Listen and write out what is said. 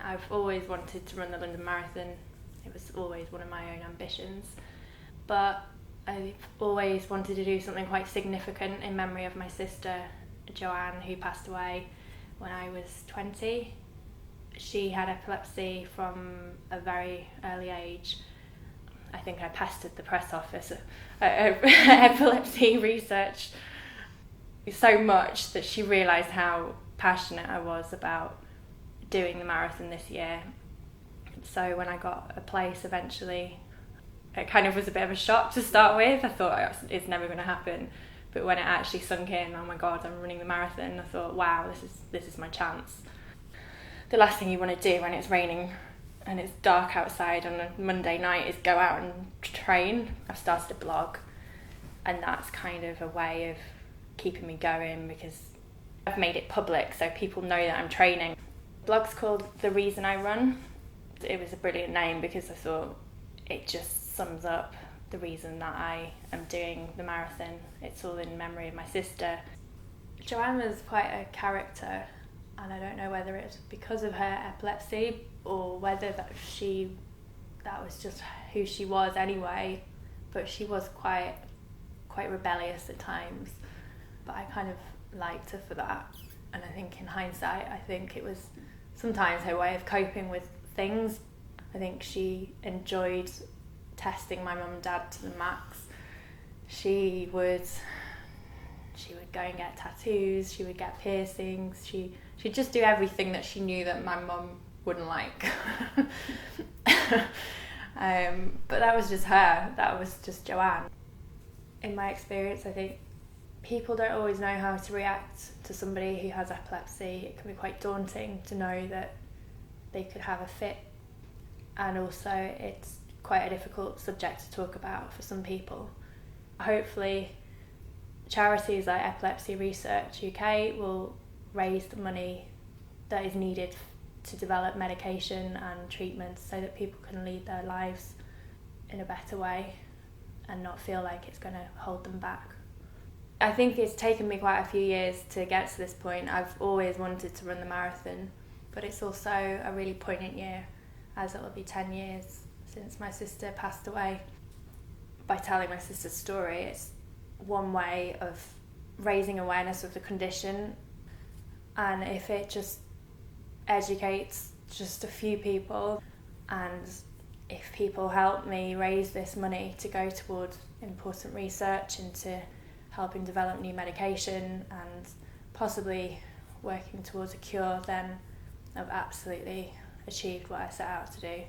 I've always wanted to run the London Marathon. It was always one of my own ambitions. But I've always wanted to do something quite significant in memory of my sister, Joanne, who passed away when I was 20. She had epilepsy from a very early age. I think I pestered the press office at Epilepsy Research so much that she realised how passionate I was about doing the marathon this year. So when I got a place eventually, it kind of was a bit of a shock to start with. I thought it's never going to happen. But when it actually sunk in, oh my God, I'm running the marathon, I thought, wow, this is my chance. The last thing you want to do when it's raining and it's dark outside on a Monday night is go out and train. I've started a blog, and that's kind of a way of keeping me going because I've made it public so people know that I'm training. The blog's called The Reason I Run. It was a brilliant name because I thought it just sums up the reason that I am doing the marathon. It's all in memory of my sister. Joanne was quite a character, and I don't know whether it's because of her epilepsy or whether that was just who she was anyway, but she was quite rebellious at times. But I kind of liked her for that, and I think in hindsight, I think it was sometimes her way of coping with things. I think she enjoyed testing my mum and dad to the max. She would go and get tattoos, she would get piercings, she'd just do everything that she knew that my mum wouldn't like. But that was just her, that was just Joanne. In my experience, I think people don't always know how to react to somebody who has epilepsy. It can be quite daunting to know that they could have a fit, and also it's quite a difficult subject to talk about for some people. Hopefully charities like Epilepsy Research UK will raise the money that is needed to develop medication and treatments so that people can lead their lives in a better way and not feel like it's going to hold them back. I think it's taken me quite a few years to get to this point. I've always wanted to run the marathon, but it's also a really poignant year, as it will be 10 years since my sister passed away. By telling my sister's story, it's one way of raising awareness of the condition, and if it just educates just a few people, and if people help me raise this money to go towards important research into helping develop new medication and possibly working towards a cure, then I've absolutely achieved what I set out to do.